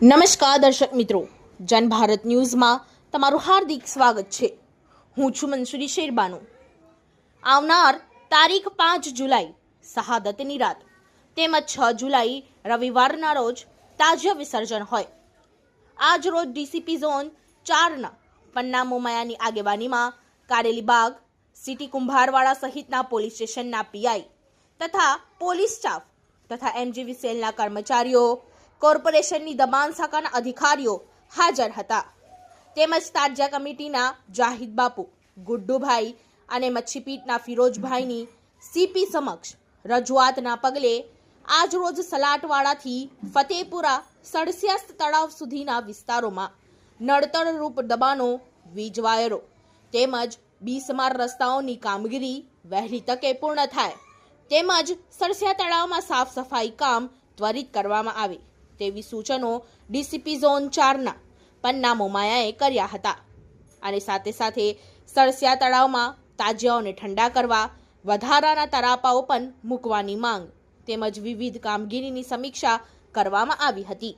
નમસ્કાર દર્શક મિત્રો, જનભારત ન્યૂઝમાં તમારું હાર્દિક સ્વાગત છે। હું છું મંસૂરી શેરબાનુ। આવનાર તારીખ 5 જુલાઈ શહાદતની રાત તેમજ 6 જુલાઈ રવિવારના રોજ તાજિયા વિસર્જન હોય। આજ રોજ ડીસીપી ઝોન 4ના પન્ના મોમાયાની આગેવાનીમાં કારેલીબાગ, સિટી કુંભારવાડા સહિતના પોલીસ સ્ટેશનના પીઆઈ તથા પોલીસ સ્ટાફ તથા એમજીવી સેલના કર્મચારીઓ, કોર્પોરેશનની દબાણ શાખાના અધિકારીઓ હાજર હતા। તેમજ તાજિયા કમિટીના જાહિદ બાપુ, ગુડ્ડુભાઈ અને મચ્છીપીટના ફિરોજભાઈની સીપી સમક્ષ રજૂઆતના પગલે આજ રોજ સલાટવાડાથી ફતેપુરા સડસિયા તળાવ સુધીના વિસ્તારોમાં નડતરરૂપ દબાણો, વીજ વાયરો તેમજ બિસ્માર રસ્તાઓની કામગીરી વહેલી તકે પૂર્ણ થાય તેમજ સડસિયા તળાવમાં સાફ સફાઈ કામ ત્વરિત કરવામાં આવે તેવી સૂચનો ડીસીપી ઝોન 4ના પન્ના મોમાયાએ કર્યા હતા। અને સાથે સાથે સડસિયા તળાવમાં તાજિયાઓને ઠંડા કરવા વધારાના તરાપાઓ પણ મૂકવાની માંગ તેમજ વિવિધ કામગીરીની સમીક્ષા કરવામાં આવી હતી।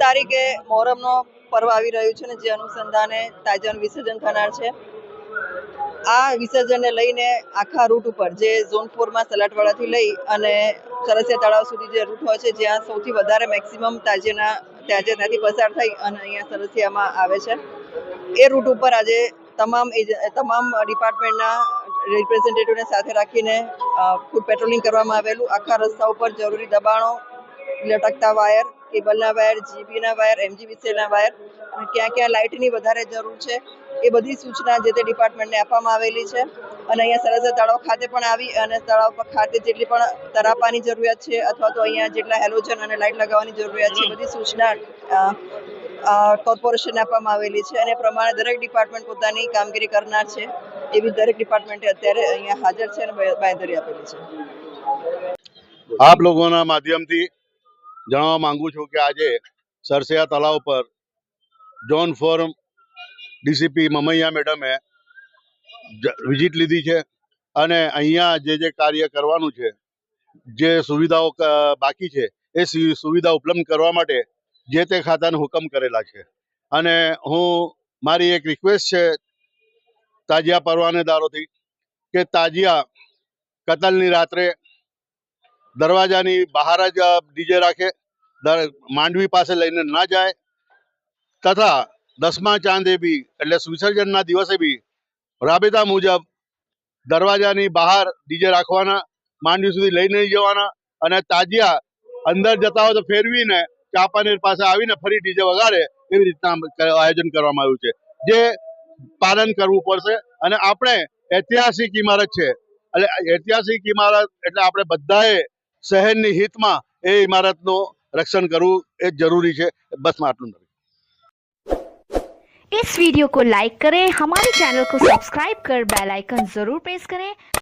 તારીખે મોહરમનો પર્વ આવી રહ્યું છે ને જે અનુસંધાને તાજિયાનું વિસર્જન થનાર છે। આ વિસર્જનને લઈને આખા રૂટ ઉપર જે ઝોન 4 માં સલાટવાડાથી લઈ અને સરસિયા તળાવ સુધી જે રૂટ હોય છે જ્યાં સૌથી વધારે મેક્સિમમ ત્યાંથી પસાર થઈ અને અહીંયા સરસિયામાં આવે છે એ રૂટ ઉપર આજે તમામ ડિપાર્ટમેન્ટના રિપ્રેઝેન્ટેટિવને સાથે રાખીને ફૂડ પેટ્રોલિંગ કરવામાં આવેલું. આખા રસ્તા ઉપર જરૂરી દબાણો, લટકતા વાયર, કેબલના વાયર, જીબીના વાયર, એમજીવીસીએલના વાયર અને ક્યાં ક્યાં લાઇટની વધારે જરૂર છે એ બધી સૂચના જે તે ડિપાર્ટમેન્ટને આપવામાં આવેલી છે. અને અહીંયા સરસિયા તળાવ ખાતે પણ આવી અને તળાવ પર ખાતે જેટલી પણ તરાપાની જરૂરિયાત છે અથવા તો અહીંયા જેટલા હેલોજન અને લાઇટ લગાવવાની જરૂરિયાત છે બધી સૂચના કોર્પોરેશનને આપવામાં આવેલી છે અને એ પ્રમાણે દરેક ડિપાર્ટમેન્ટ પોતાની કામગીરી કરનાર છે એવી દરેક ડિપાર્ટમેન્ટે અત્યારે અહીંયા હાજર છે અને બાંયધરી આપેલી છે. આપ લોકોના માધ્યમથી જણાવવા માંગુ છું કે આજે સરસિયા તળાવ પર ઝોન 4 ડીસીપી મમૈયા મેડમે વિઝિટ લીધી છે અને અહીંયા જે કાર્ય કરવાનું છે, જે સુવિધાઓ બાકી છે એ સુવિધા ઉપલબ્ધ કરવા માટે જે તે ખાતાને હુકમ કરેલા છે. અને મારી એક રિક્વેસ્ટ છે તાજિયા પરવાનેદારોથી કે તાજિયા કતલની રાત્રે દરવાજાની બહાર જ ડીજે રાખે, માંડવી પાસે લઈને ના જાય તથા 10મા ચાંદે બી એટલે વિસર્જનના દિવસે બી રાબેતા મુજબ દરવાજાની બહાર ડીજે રાખવાના, માંડવી સુધી લઈ નહીં જવાના અને તાજિયા અંદર જતા હોય તો ફેરવીને ચાંપાનેર પાસે આવીને ફરી ડીજે વગાડે એવી રીતના આયોજન કરવામાં આવ્યું છે, જે પાલન કરવું પડશે. અને આપણે ઐતિહાસિક ઇમારત છે એટલે ઐતિહાસિક ઇમારત એટલે આપણે બધાએ શહેરની હિતમાં એ ઇમારતનું रक्षण करવું એ જરૂરી છે. बस में आटलू. इस वीडियो को लाइक करें, हमारे चैनल को सब्सक्राइब कर बेल आइकन जरूर प्रेस करें